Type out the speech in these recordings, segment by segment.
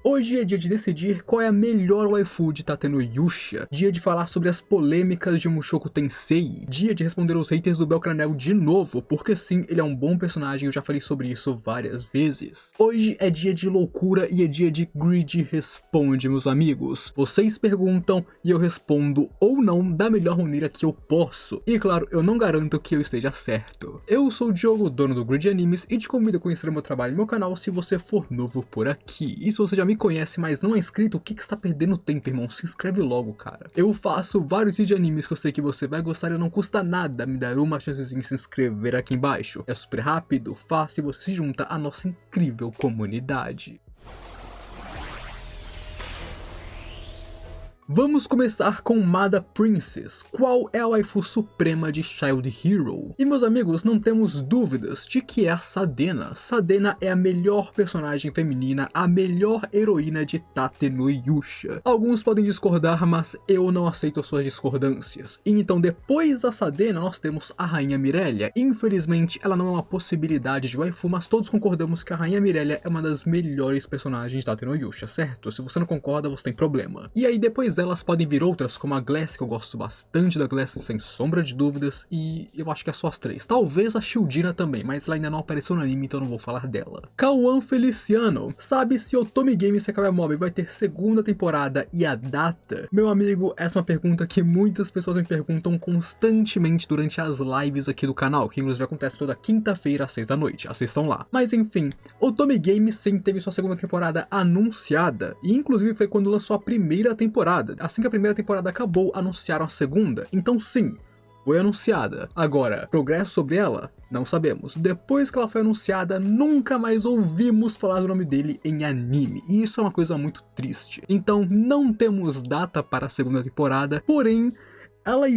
Hoje é dia de decidir qual é a melhor waifu de Tatenoyusha, dia de falar sobre as polêmicas de Mushoku Tensei, dia de responder os haters do Belcranel de novo, porque sim, ele é um bom personagem, eu já falei sobre isso várias vezes. Hoje é dia de loucura e é dia de Greed Responde, meus amigos. Vocês perguntam e eu respondo ou não da melhor maneira que eu posso. E claro, eu não garanto que eu esteja certo. Eu sou o Diogo, dono do Greed Animes, e te convido a conhecer o meu trabalho no meu canal se você for novo por aqui. E se você já me conhece, mas não é inscrito, o que você tá perdendo tempo, irmão? Se inscreve logo, cara. Eu faço vários vídeos de animes que eu sei que você vai gostar e não custa nada me dar uma chancezinha de se inscrever aqui embaixo. É super rápido, fácil e você se junta à nossa incrível comunidade. Vamos começar com Mada Princess. Qual é a waifu suprema de Child Hero? E meus amigos, não temos dúvidas de que é a Sadena. Sadena é a melhor personagem feminina, a melhor heroína de Tatenoyusha. Alguns podem discordar, mas eu não aceito as suas discordâncias. E então depois da Sadena nós temos a Rainha Mirelia. Infelizmente ela não é uma possibilidade de waifu, mas todos concordamos que a Rainha Mirelia é uma das melhores personagens de Tatenoyusha, certo? Se você não concorda, você tem problema. E aí depois delas podem vir outras, como a Glass, que eu gosto bastante da Glass, sem sombra de dúvidas, e eu acho que é só as três. Talvez a Shieldina também, mas ela ainda não apareceu no anime, então não vou falar dela. Kawan Feliciano, sabe se Otome Game Sekai Mob vai ter segunda temporada e a data? Meu amigo, essa é uma pergunta que muitas pessoas me perguntam constantemente durante as lives aqui do canal, que inclusive acontece toda quinta-feira às 6 da noite, assistam lá. Mas enfim, Otome Game sim teve sua segunda temporada anunciada, e inclusive foi quando lançou a primeira temporada. Assim que a primeira temporada acabou, anunciaram a segunda. Então sim, foi anunciada. Agora, progresso sobre ela? Não sabemos. Depois que ela foi anunciada, nunca mais ouvimos falar do nome dele em anime. E isso é uma coisa muito triste. Então não temos data para a segunda temporada, porém, ela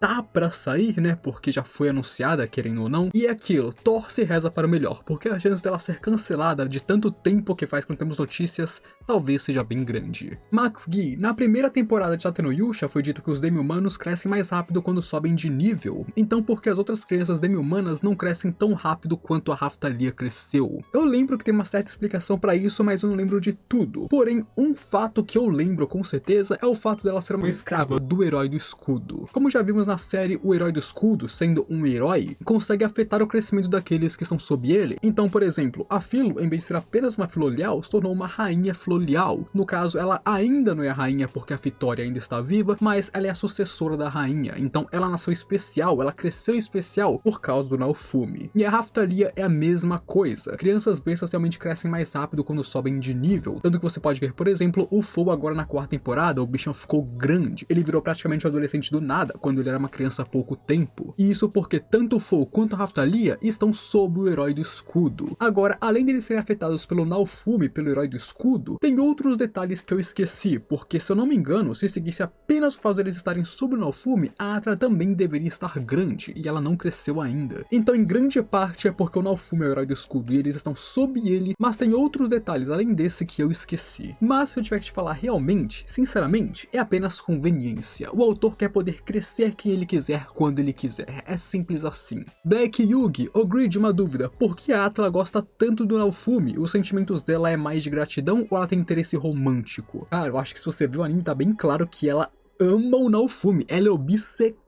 está pra sair, né, porque já foi anunciada, querendo ou não, e é aquilo, torce e reza para o melhor, porque a chance dela ser cancelada de tanto tempo que faz que não temos notícias, talvez seja bem grande. Max Gui, na primeira temporada de Tatenoyusha foi dito que os demi-humanos crescem mais rápido quando sobem de nível, então por que as outras crianças demi-humanas não crescem tão rápido quanto a Raftalia cresceu? Eu lembro que tem uma certa explicação para isso, mas eu não lembro de tudo. Porém, um fato que eu lembro com certeza é o fato dela ser uma escrava do Herói do Escudo. Como já vimos na série, o Herói do Escudo, sendo um herói, consegue afetar o crescimento daqueles que estão sob ele. Então, por exemplo, a Filo, em vez de ser apenas uma Filolial, se tornou uma Rainha Filolial. No caso, ela ainda não é a rainha porque a Vitória ainda está viva, mas ela é a sucessora da rainha. Então, ela nasceu especial, ela cresceu especial por causa do Naofumi. E a Raftalia é a mesma coisa. Crianças bestas realmente crescem mais rápido quando sobem de nível. Tanto que você pode ver, por exemplo, o Fou agora na quarta temporada, o bichão ficou grande. Ele virou praticamente um adolescente do nada, quando ele era uma criança há pouco tempo. E isso porque tanto o Fou quanto a Raftalia estão sob o Herói do Escudo. Agora, além deles serem afetados pelo Naofumi, pelo Herói do Escudo, tem outros detalhes que eu esqueci, porque se eu não me engano, se seguisse apenas o fato deles estarem sob o Naofumi, a Atra também deveria estar grande, e ela não cresceu ainda. Então, em grande parte é porque o Naofumi é o Herói do Escudo e eles estão sob ele, mas tem outros detalhes além desse que eu esqueci. Mas se eu tiver que te falar realmente, sinceramente, é apenas conveniência. O autor quer poder crescer quem ele quiser, quando ele quiser, é simples assim. Black Yugi, o Greed, uma dúvida, por que a Atla gosta tanto do Naofumi? Os sentimentos dela é mais de gratidão ou ela tem interesse romântico? Cara, eu acho que se você viu o anime tá bem claro que ela ama o Naofumi, ela é obcecada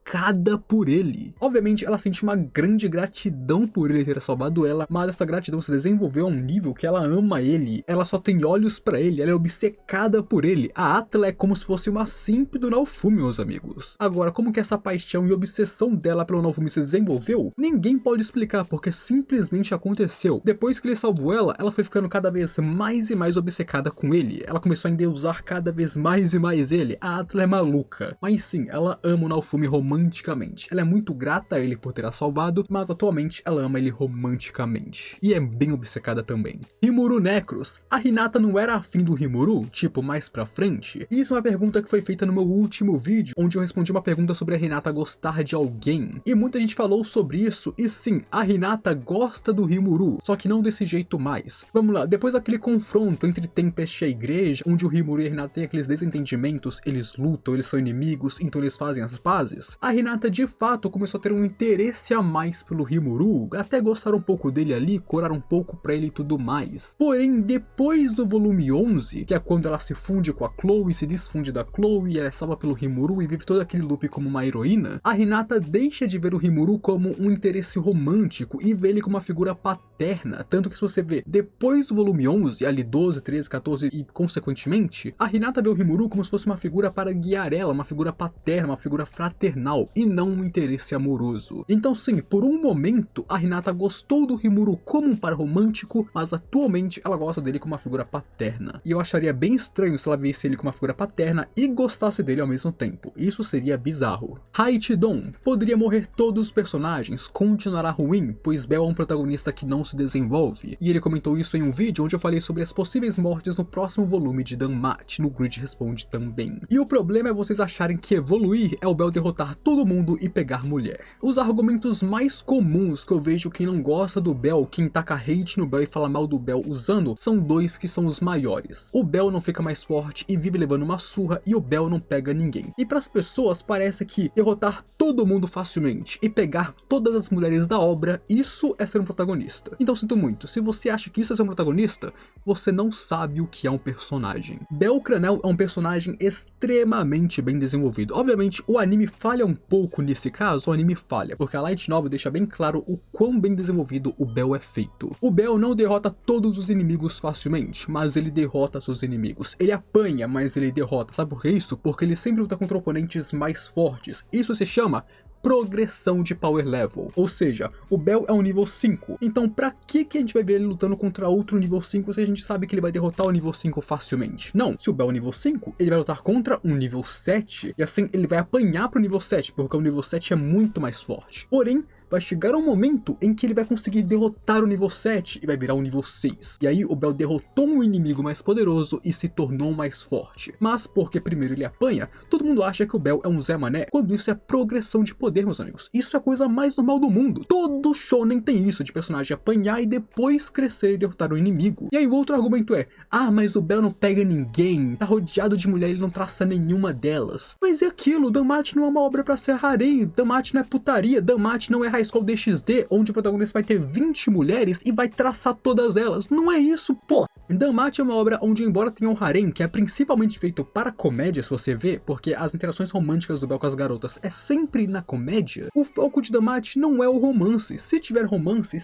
por ele. Obviamente ela sente uma grande gratidão por ele ter salvado ela, mas essa gratidão se desenvolveu a um nível que ela ama ele, ela só tem olhos pra ele, ela é obcecada por ele. A Atla é como se fosse uma simp do Naofumi, meus amigos. Agora, como que essa paixão e obsessão dela pelo Naofumi se desenvolveu? Ninguém pode explicar, porque simplesmente aconteceu. Depois que ele salvou ela, ela foi ficando cada vez mais e mais obcecada com ele, ela começou a endeusar cada vez mais e mais ele. A Atla é maluca, mas sim, ela ama o Naofumi romanticamente. Ela é muito grata a ele por ter a salvado, mas atualmente ela ama ele romanticamente. E é bem obcecada também. Rimuru Necros. A Hinata não era afim do Rimuru? Tipo, mais pra frente? E isso é uma pergunta que foi feita no meu último vídeo, onde eu respondi uma pergunta sobre a Hinata gostar de alguém. E muita gente falou sobre isso, e sim, a Hinata gosta do Rimuru, só que não desse jeito mais. Vamos lá, depois daquele confronto entre Tempest e a igreja, onde o Rimuru e a Hinata têm aqueles desentendimentos, eles lutam, eles são inimigos, então eles fazem as pazes. a Hinata de fato começou a ter um interesse a mais pelo Rimuru, até gostar um pouco dele ali, corar um pouco pra ele e tudo mais. Porém, depois do volume 11, que é quando ela se funde com a Chloe, se desfunde da Chloe, ela é salva pelo Rimuru e vive todo aquele loop como uma heroína, a Hinata deixa de ver o Rimuru como um interesse romântico e vê ele como uma figura paterna, tanto que se você vê, depois do volume 11, ali 12, 13, 14 e consequentemente, a Hinata vê o Rimuru como se fosse uma figura para guiar ela, uma figura paterna, uma figura fraternal e não um interesse amoroso. Então sim, por um momento a Hinata gostou do Rimuru como um par romântico, mas atualmente ela gosta dele como uma figura paterna. E eu acharia bem estranho se ela visse ele como uma figura paterna e gostasse dele ao mesmo tempo. Isso seria bizarro. Haitidon poderia morrer todos os personagens, continuará ruim, pois Bell é um protagonista que não se desenvolve. E ele comentou isso em um vídeo onde eu falei sobre as possíveis mortes no próximo volume de Danmachi, no Grid Responde também. E o problema é vocês acharem que evoluir é o Bell derrotar todo mundo e pegar mulher. Os argumentos mais comuns que eu vejo quem não gosta do Bell, quem taca hate no Bell e fala mal do Bell usando, são dois que são os maiores. O Bell não fica mais forte e vive levando uma surra e o Bell não pega ninguém. E para as pessoas parece que derrotar todo mundo facilmente e pegar todas as mulheres da obra, isso é ser um protagonista. Então sinto muito, se você acha que isso é ser um protagonista, você não sabe o que é um personagem. Bell Cranel é um personagem extremamente bem desenvolvido. Obviamente o anime falha um pouco nesse caso, o anime falha, porque a Light Novel deixa bem claro o quão bem desenvolvido o Bell é feito. O Bell não derrota todos os inimigos facilmente, mas ele derrota seus inimigos. Ele apanha, mas ele derrota. Sabe por que isso? Porque ele sempre luta contra oponentes mais fortes. Isso se chama progressão de power level, ou seja, o Bell é um nível 5, então pra que a gente vai ver ele lutando contra outro nível 5 se a gente sabe que ele vai derrotar o nível 5 facilmente? Não, se o Bell é nível 5, ele vai lutar contra um nível 7, e assim ele vai apanhar pro nível 7, porque o nível 7 é muito mais forte. Porém, vai chegar um momento em que ele vai conseguir derrotar o nível 7 e vai virar o nível 6. E aí o Bell derrotou um inimigo mais poderoso e se tornou mais forte. Mas porque primeiro ele apanha, todo mundo acha que o Bell é um Zé Mané, quando isso é progressão de poder, meus amigos. Isso é a coisa mais normal do mundo. Todo shonen tem isso, de personagem apanhar e depois crescer e derrotar o inimigo. E aí o outro argumento é, ah, mas o Bell não pega ninguém, tá rodeado de mulher e ele não traça nenhuma delas. Mas é aquilo, Danmachi não é uma obra pra ser harém, Danmachi não é putaria, Danmachi não é High School DxD, onde o protagonista vai ter 20 mulheres e vai traçar todas elas. Não é isso, pô! Danmachi é uma obra onde, embora tenha um harém, que é principalmente feito para comédia, se você vê, porque as interações românticas do Bell com as garotas é sempre na comédia, o foco de Danmachi não é o romance. Se tiver romance,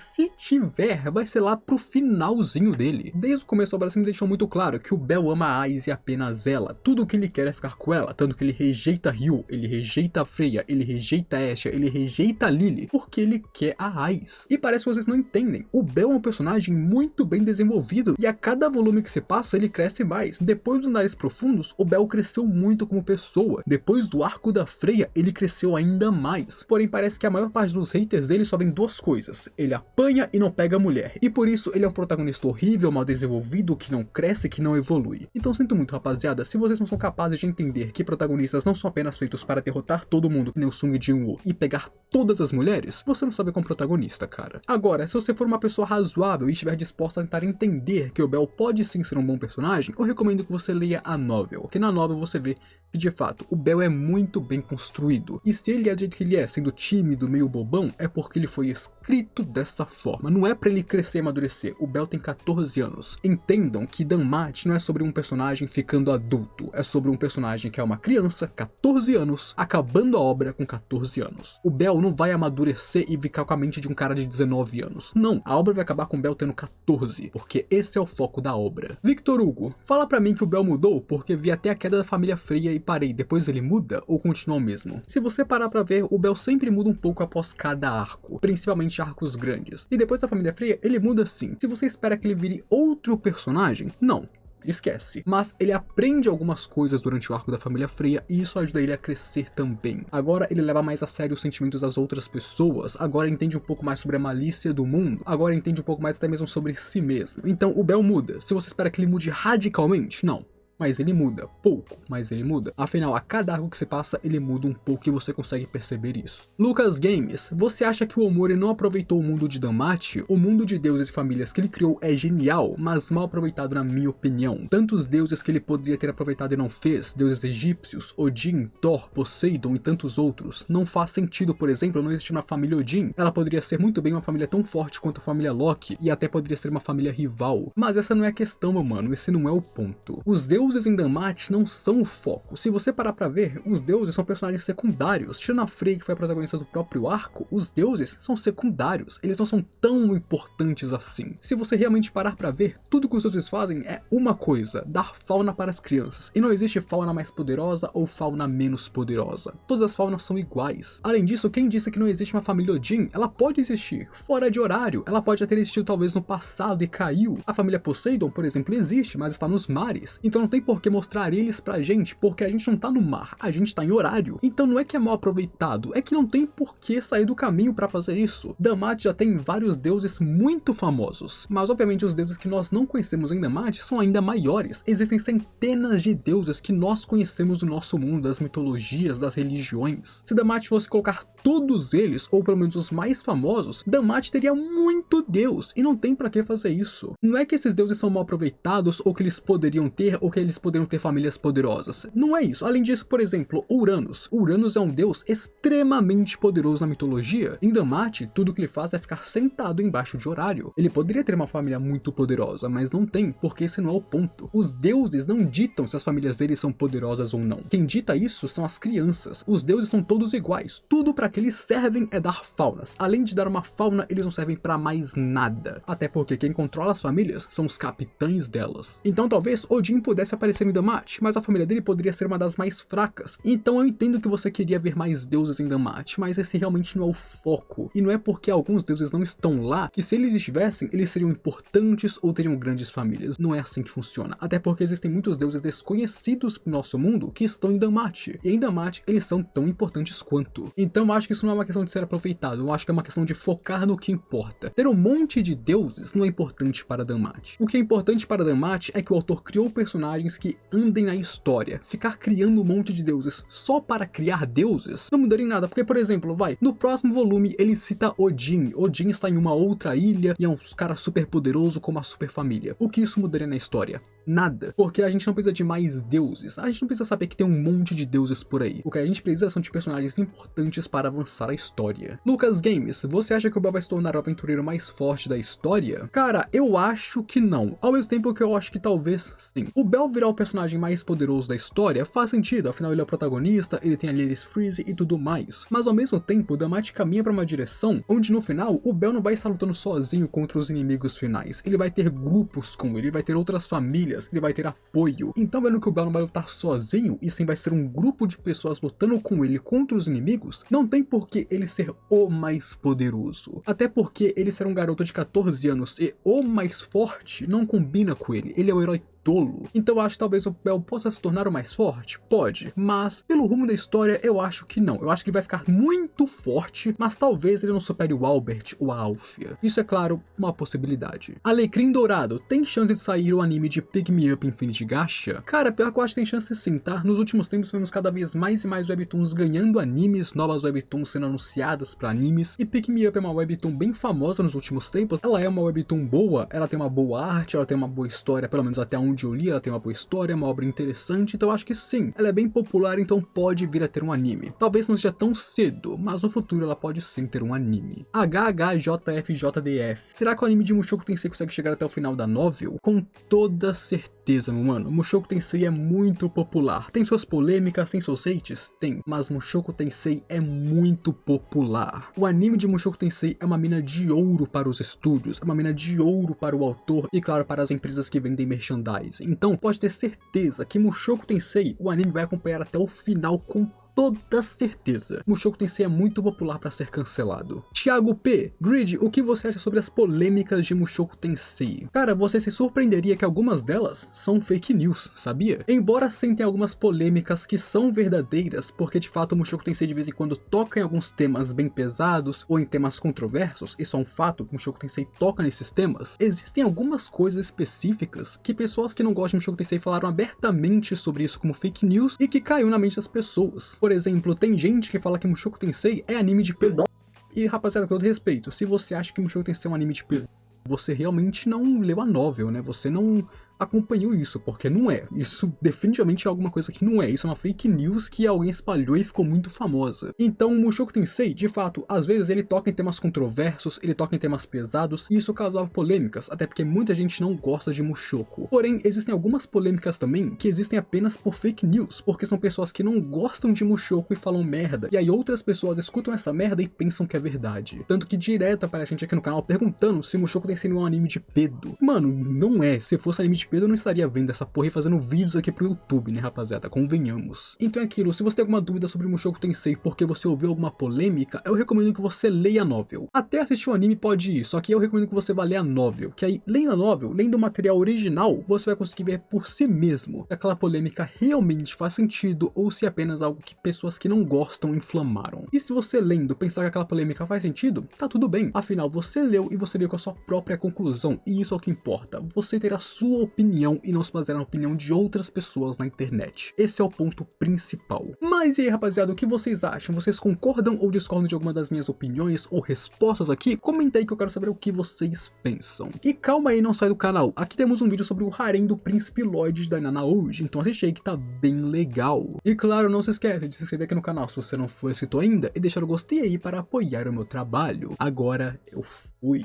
vai ser lá pro finalzinho dele. Desde o começo a obra sempre deixou muito claro que o Bell ama a Aiz e apenas ela. Tudo o que ele quer é ficar com ela, tanto que ele rejeita Ryu, ele rejeita a Freya, ele rejeita a Asha, ele rejeita a Lily, porque ele quer a Aiz. E parece que vocês não entendem, o Bell é um personagem muito bem desenvolvido, e a cada volume que se passa ele cresce mais. Depois dos Nares Profundos, o Bell cresceu muito como pessoa. Depois do arco da Freya, ele cresceu ainda mais. Porém parece que a maior parte dos haters dele só vem duas coisas: ele apanha e não pega a mulher, e por isso ele é um protagonista horrível, mal desenvolvido, que não cresce, que não evolui. Então sinto muito, rapaziada, se vocês não são capazes de entender que protagonistas não são apenas feitos para derrotar todo mundo, que nem o Sung Jin-woo, e pegar todas as mulheres, você não sabe como protagonista, cara. Agora, se você for uma pessoa razoável e estiver disposta a tentar entender que o Bell pode sim ser um bom personagem, eu recomendo que você leia a novel, porque na novel você vê que de fato o Bell é muito bem construído, e se ele é do jeito que ele é, sendo tímido, meio bobão, é porque ele foi escrito dessa forma, não é pra ele crescer e amadurecer. O Bell tem 14 anos. Entendam que Danmachi não é sobre um personagem ficando adulto, é sobre um personagem que é uma criança, 14 anos, acabando a obra com 14 anos. O Bell não vai amadurecer e ficar com a mente de um cara de 19 anos. Não, a obra vai acabar com o Bell tendo 14, porque esse é o foco da obra. Victor Hugo, fala pra mim que o Bell mudou porque vi até a queda da família Freya e parei, depois ele muda ou continua o mesmo? Se você parar pra ver, o Bell sempre muda um pouco após cada arco, principalmente arcos grandes. E depois da família Freya, ele muda sim. Se você espera que ele vire outro personagem, não. Esquece. Mas ele aprende algumas coisas durante o arco da família Freya e isso ajuda ele a crescer também. Agora ele leva mais a sério os sentimentos das outras pessoas, agora entende um pouco mais sobre a malícia do mundo, agora entende um pouco mais até mesmo sobre si mesmo. Então o Bell muda. Se você espera que ele mude radicalmente, não. mas ele muda. Pouco, mas ele muda. Afinal, a cada arco que você passa, ele muda um pouco e você consegue perceber isso. Lucas Games, você acha que o Omori não aproveitou o mundo de DanMachi? O mundo de deuses e famílias que ele criou é genial, mas mal aproveitado na minha opinião. Tantos deuses que ele poderia ter aproveitado e não fez, deuses egípcios, Odin, Thor, Poseidon e tantos outros. Não faz sentido, por exemplo, não existir uma família Odin. Ela poderia ser muito bem uma família tão forte quanto a família Loki, e até poderia ser uma família rival. Mas essa não é a questão, meu mano, esse não é o ponto. Os deuses em DanMachi não são o foco. Se você parar pra ver, os deuses são personagens secundários. Tirando a Frey, que foi a protagonista do próprio arco, os deuses são secundários. Eles não são tão importantes assim. Se você realmente parar pra ver, tudo que os deuses fazem é uma coisa: dar fauna para as crianças. E não existe fauna mais poderosa ou fauna menos poderosa. Todas as faunas são iguais. Além disso, quem disse que não existe uma família Odin? Ela pode existir, fora de horário. Ela pode já ter existido talvez no passado e caiu. A família Poseidon, por exemplo, existe, mas está nos mares. Então não tem por que mostrar eles pra gente, porque a gente não tá no mar, a gente tá em horário. Então não é que é mal aproveitado, é que não tem por que sair do caminho pra fazer isso. DanMachi já tem vários deuses muito famosos, mas obviamente os deuses que nós não conhecemos em DanMachi são ainda maiores. Existem centenas de deuses que nós conhecemos no nosso mundo, das mitologias, das religiões. Se DanMachi fosse colocar todos eles, ou pelo menos os mais famosos, DanMachi teria muito deus, e não tem pra que fazer isso. Não é que esses deuses são mal aproveitados, ou que eles poderiam ter, ou que eles poderiam ter famílias poderosas. Não é isso. Além disso, por exemplo, Uranus. Uranus é um deus extremamente poderoso na mitologia. Em DanMachi, tudo que ele faz é ficar sentado embaixo de horário. Ele poderia ter uma família muito poderosa, mas não tem, porque esse não é o ponto. Os deuses não ditam se as famílias deles são poderosas ou não. Quem dita isso são as crianças. Os deuses são todos iguais. Tudo para que eles servem é dar faunas. Além de dar uma fauna, eles não servem para mais nada. Até porque quem controla as famílias são os capitães delas. Então talvez Odin pudesse aparecer em DanMachi, mas a família dele poderia ser uma das mais fracas. Então eu entendo que você queria ver mais deuses em DanMachi, mas esse realmente não é o foco. E não é porque alguns deuses não estão lá, que se eles estivessem, eles seriam importantes ou teriam grandes famílias. Não é assim que funciona. Até porque existem muitos deuses desconhecidos no nosso mundo que estão em DanMachi. E em DanMachi eles são tão importantes quanto. Então eu acho que isso não é uma questão de ser aproveitado, eu acho que é uma questão de focar no que importa. Ter um monte de deuses não é importante para DanMachi. O que é importante para DanMachi é que o autor criou personagens que andem na história. Ficar criando um monte de deuses só para criar deuses não mudaria em nada, porque, por exemplo, no próximo volume ele cita Odin. Odin está em uma outra ilha e é um cara super poderoso como a super família. O que isso mudaria na história? Nada. Porque a gente não precisa de mais deuses. A gente não precisa saber que tem um monte de deuses por aí. O que a gente precisa são de personagens importantes para avançar a história. Lucas Games, você acha que o Bell vai se tornar o aventureiro mais forte da história? Cara, eu acho que não. Ao mesmo tempo que eu acho que talvez sim. O Bell virar o personagem mais poderoso da história faz sentido, afinal ele é o protagonista, ele tem a Lilith Freeze e tudo mais. Mas ao mesmo tempo, o DanMachi caminha para uma direção onde no final o Bell não vai estar lutando sozinho contra os inimigos finais. Ele vai ter grupos com ele vai ter outras famílias, ele vai ter apoio. Então, vendo que o Bell não vai lutar sozinho, e sim vai ser um grupo de pessoas lutando com ele contra os inimigos, não tem por que ele ser o mais poderoso. Até porque ele ser um garoto de 14 anos e o mais forte não combina com ele. Ele é o herói tolo. Então eu acho que talvez o Bell possa se tornar o mais forte? Pode. Mas, pelo rumo da história, eu acho que não. Eu acho que ele vai ficar muito forte, mas talvez ele não supere o Albert ou a Alfia. Isso é, claro, uma possibilidade. Alecrim Dourado, tem chance de sair o anime de Pick Me Up Infinity Gacha? Cara, pior que eu acho que tem chance sim, tá? Nos últimos tempos vemos cada vez mais e mais webtoons ganhando animes, novas webtoons sendo anunciadas pra animes, e Pick Me Up é uma webtoon bem famosa nos últimos tempos. Ela é uma webtoon boa, ela tem uma boa arte, ela tem uma boa história, pelo menos até onde eu li, ela tem uma boa história, uma obra interessante, então eu acho que sim. Ela é bem popular, então pode vir a ter um anime. Talvez não seja tão cedo, mas no futuro ela pode sim ter um anime. HHJFJDF. Será que o anime de Mushoku Tensei consegue chegar até o final da novel? Com toda certeza, meu mano. Mushoku Tensei é muito popular. Tem suas polêmicas, tem seus hates? Tem. Mas Mushoku Tensei é muito popular. O anime de Mushoku Tensei é uma mina de ouro para os estúdios, é uma mina de ouro para o autor e, claro, para as empresas que vendem merchandising. Então, pode ter certeza que Mushoku Tensei, o anime vai acompanhar até o final com toda certeza, Mushoku Tensei é muito popular para ser cancelado. Thiago P. Grid, o que você acha sobre as polêmicas de Mushoku Tensei? Cara, você se surpreenderia que algumas delas são fake news, sabia? Embora sentem algumas polêmicas que são verdadeiras, porque de fato o Mushoku Tensei de vez em quando toca em alguns temas bem pesados ou em temas controversos, isso é um fato, o Mushoku Tensei toca nesses temas, existem algumas coisas específicas que pessoas que não gostam de Mushoku Tensei falaram abertamente sobre isso como fake news e que caiu na mente das pessoas. Por exemplo, tem gente que fala que Mushoku Tensei é anime de pedófilo. E rapaziada, com todo respeito, se você acha que Mushoku Tensei é um anime de pedófilo, você realmente não leu a novel, né? Você não acompanhou isso, porque não é. Isso definitivamente é alguma coisa que não é. Isso é uma fake news que alguém espalhou e ficou muito famosa. Então o Mushoku Tensei, de fato, às vezes ele toca em temas controversos, ele toca em temas pesados, e isso causava polêmicas, até porque muita gente não gosta de Mushoku. Porém, existem algumas polêmicas também que existem apenas por fake news, porque são pessoas que não gostam de Mushoku e falam merda, e aí outras pessoas escutam essa merda e pensam que é verdade. Tanto que direto aparece a gente aqui no canal perguntando se Mushoku Tensei não é um anime de pedo. Mano, não é. Se fosse anime de pedo, eu não estaria vendo essa porra e fazendo vídeos aqui pro YouTube, né, rapaziada? Convenhamos. Então é aquilo, se você tem alguma dúvida sobre Mushoku Tensei porque você ouviu alguma polêmica, eu recomendo que você leia a novel. Até assistir o anime pode ir, só que eu recomendo que você vá ler a novel, que aí, lendo a novel, lendo o material original, você vai conseguir ver por si mesmo se aquela polêmica realmente faz sentido ou se é apenas algo que pessoas que não gostam inflamaram. E se você lendo pensar que aquela polêmica faz sentido, tá tudo bem. Afinal, você leu e você veio com a sua própria conclusão, e isso é o que importa. Você ter a sua opinião e não se basear na opinião de outras pessoas na internet. Esse é o ponto principal. Mas e aí, rapaziada, o que vocês acham? Vocês concordam ou discordam de alguma das minhas opiniões ou respostas aqui? Comenta aí que eu quero saber o que vocês pensam. E calma aí, não sai do canal. Aqui temos um vídeo sobre o harém do Príncipe Lloyd da Nana hoje, então assiste aí que tá bem legal. E claro, não se esquece de se inscrever aqui no canal se você não for inscrito ainda e deixar o gostei aí para apoiar o meu trabalho. Agora eu fui.